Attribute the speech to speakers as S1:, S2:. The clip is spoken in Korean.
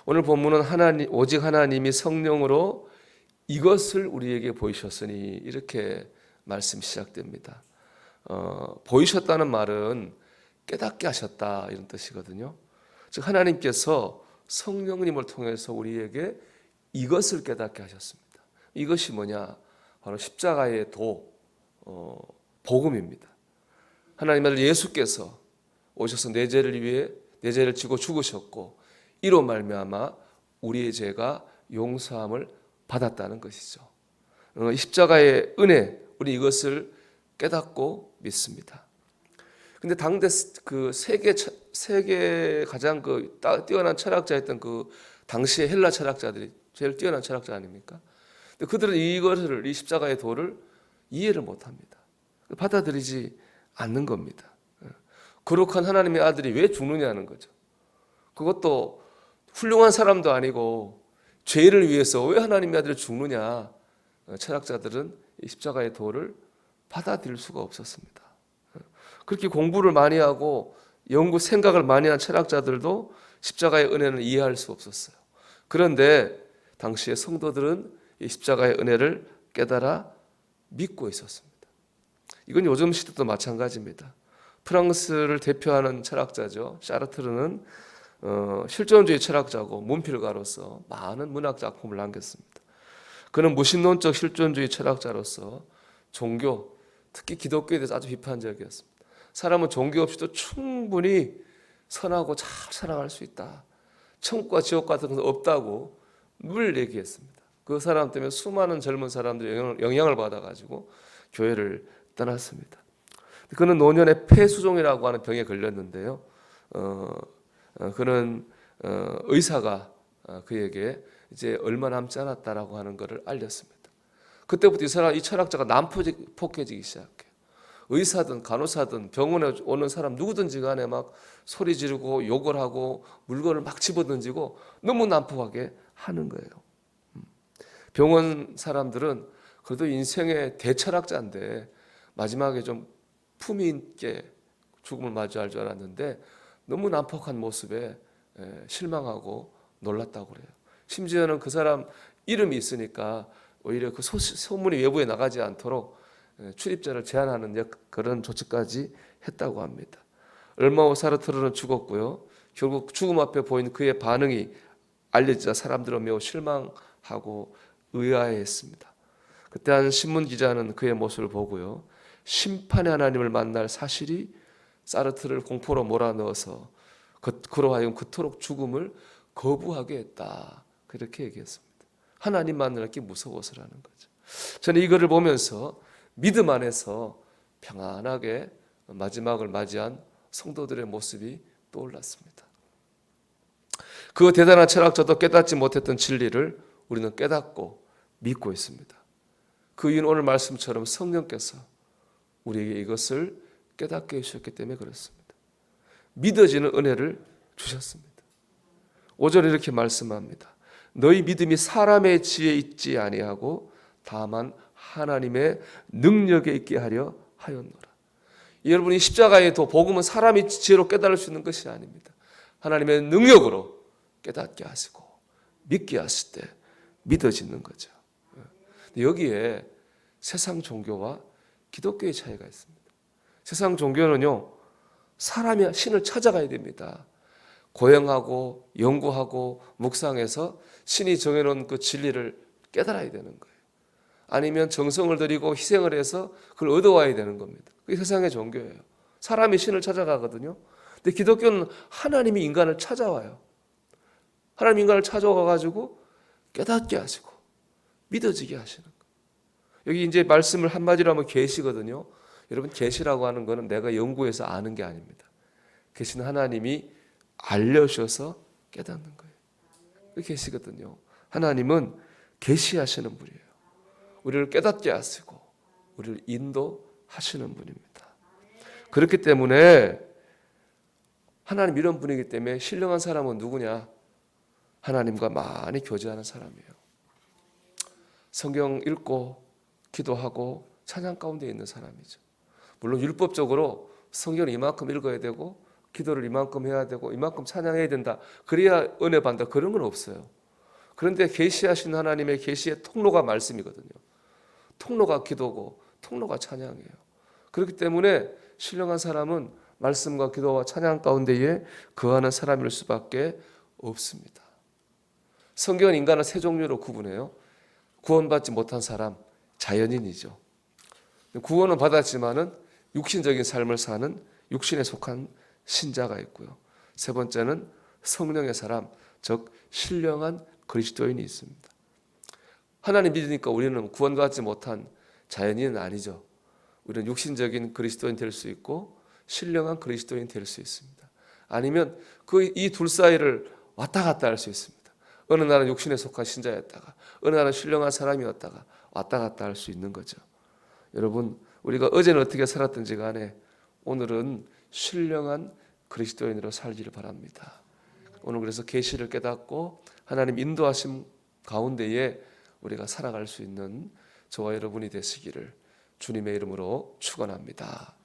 S1: 오늘 본문은 오직 하나님이 성령으로 이것을 우리에게 보이셨으니 이렇게 말씀 시작됩니다. 보이셨다는 말은 깨닫게 하셨다 이런 뜻이거든요. 즉 하나님께서 성령님을 통해서 우리에게 이것을 깨닫게 하셨습니다. 이것이 뭐냐? 바로 십자가의 복음입니다. 하나님 아들 예수께서 오셔서 내 죄를 위해 내 죄를 지고 죽으셨고 이로 말미암아 우리의 죄가 용서함을 받았다는 것이죠. 이 십자가의 은혜, 우리 이것을 깨닫고 믿습니다. 근데 당대 그 세계 가장 뛰어난 철학자였던 그 당시의 헬라 철학자들이 제일 뛰어난 철학자 아닙니까? 근데 그들은 이 십자가의 도를 이해를 못합니다. 받아들이지 않는 겁니다. 거룩한 하나님의 아들이 왜 죽느냐는 거죠. 그것도 훌륭한 사람도 아니고 죄를 위해서 왜 하나님의 아들이 죽느냐. 철학자들은 이 십자가의 도를 받아들일 수가 없었습니다. 그렇게 공부를 많이 하고 연구 생각을 많이 한 철학자들도 십자가의 은혜는 이해할 수 없었어요. 그런데 당시의 성도들은 이 십자가의 은혜를 깨달아 믿고 있었습니다. 이건 요즘 시대도 마찬가지입니다. 프랑스를 대표하는 철학자죠. 샤르트르는 실존주의 철학자고 문필가로서 많은 문학 작품을 남겼습니다. 그는 무신론적 실존주의 철학자로서 종교, 특히 기독교에 대해서 아주 비판적이었습니다. 사람은 종교 없이도 충분히 선하고 잘 살아갈 수 있다. 천국과 지옥 같은 것은 없다고 늘 얘기했습니다. 그 사람 때문에 수많은 젊은 사람들이 영향을 받아가지고 교회를 떠났습니다. 그는 노년의 폐수종이라고 하는 병에 걸렸는데요. 그는 의사가 그에게 이제 얼마 남지 않았다라고 하는 것을 알렸습니다. 그때부터 이 철학자가 난폭해지기 시작해요. 의사든 간호사든 병원에 오는 사람 누구든지 간에 막 소리 지르고 욕을 하고 물건을 막 집어던지고 너무 난폭하게 하는 거예요. 병원 사람들은 그래도 인생의 대철학자인데 마지막에 좀 품위 있게 죽음을 맞이할 줄 알았는데 너무 난폭한 모습에 실망하고 놀랐다고 그래요. 심지어는 그 사람 이름이 있으니까 오히려 그 소문이 외부에 나가지 않도록 출입자를 제한하는 그런 조치까지 했다고 합니다. 얼마 후 사르트르는 죽었고요. 결국 죽음 앞에 보인 그의 반응이 알려지자 사람들은 매우 실망하고 의아해했습니다. 그때 한 신문 기자는 그의 모습을 보고요. 심판의 하나님을 만날 사실이 사르트르를 공포로 몰아넣어서 그로 하여금 그토록 죽음을 거부하게 했다. 그렇게 얘기했습니다. 하나님 만나기 무서워서라는 거죠. 저는 이거를 보면서 믿음 안에서 평안하게 마지막을 맞이한 성도들의 모습이 떠올랐습니다. 그 대단한 철학자도 깨닫지 못했던 진리를 우리는 깨닫고 믿고 있습니다. 그 이유는 오늘 말씀처럼 성령께서 우리에게 이것을 깨닫게 해주셨기 때문에 그렇습니다. 믿어지는 은혜를 주셨습니다. 5절에 이렇게 말씀합니다. 너희 믿음이 사람의 지혜에 있지 아니하고 다만 하나님의 능력에 있게 하려 하였노라. 여러분이 십자가의 복음은 사람이 지혜로 깨달을 수 있는 것이 아닙니다. 하나님의 능력으로 깨닫게 하시고 믿게 하실 때 믿어지는 거죠. 여기에 세상 종교와 기독교의 차이가 있습니다. 세상 종교는요, 사람이 신을 찾아가야 됩니다. 고행하고 연구하고 묵상해서 신이 정해놓은 그 진리를 깨달아야 되는 거예요. 아니면 정성을 들이고 희생을 해서 그걸 얻어와야 되는 겁니다. 그게 세상의 종교예요. 사람이 신을 찾아가거든요. 근데 기독교는 하나님이 인간을 찾아와요. 하나님 인간을 찾아와가지고 깨닫게 하시고 믿어지게 하시는 거예요. 여기 이제 말씀을 한마디로 하면 계시거든요. 여러분 계시라고 하는 거는 내가 연구해서 아는 게 아닙니다. 계시는 하나님이 알려주셔서 깨닫는 거예요. 계시거든요. 하나님은 계시하시는 분이에요. 우리를 깨닫게 하시고 우리를 인도하시는 분입니다. 그렇기 때문에 하나님 이런 분이기 때문에 신령한 사람은 누구냐? 하나님과 많이 교제하는 사람이에요. 성경 읽고 기도하고 찬양 가운데 있는 사람이죠. 물론 율법적으로 성경을 이만큼 읽어야 되고 기도를 이만큼 해야 되고 이만큼 찬양해야 된다. 그래야 은혜 받는다. 그런 건 없어요. 그런데 계시하신 하나님의 계시의 통로가 말씀이거든요. 통로가 기도고 통로가 찬양이에요. 그렇기 때문에 신령한 사람은 말씀과 기도와 찬양 가운데에 거하는 사람일 수밖에 없습니다. 성경은 인간을 세 종류로 구분해요. 구원받지 못한 사람, 자연인이죠. 구원은 받았지만은 육신적인 삶을 사는 육신에 속한 신자가 있고요. 세 번째는 성령의 사람, 즉 신령한 그리스도인이 있습니다. 하나님 믿으니까 우리는 구원받지 못한 자연인은 아니죠. 우리는 육신적인 그리스도인 될 수 있고 신령한 그리스도인 될 수 있습니다. 아니면 그 이 둘 사이를 왔다 갔다 할 수 있습니다. 어느 날은 육신에 속한 신자였다가 어느 날은 신령한 사람이었다가 왔다 갔다 할 수 있는 거죠. 여러분, 우리가 어제는 어떻게 살았든지 간에 오늘은 신령한 그리스도인으로 살기를 바랍니다. 오늘 그래서 계시를 깨닫고 하나님 인도하심 가운데에 우리가 살아갈 수 있는 저와 여러분이 되시기를 주님의 이름으로 축원합니다.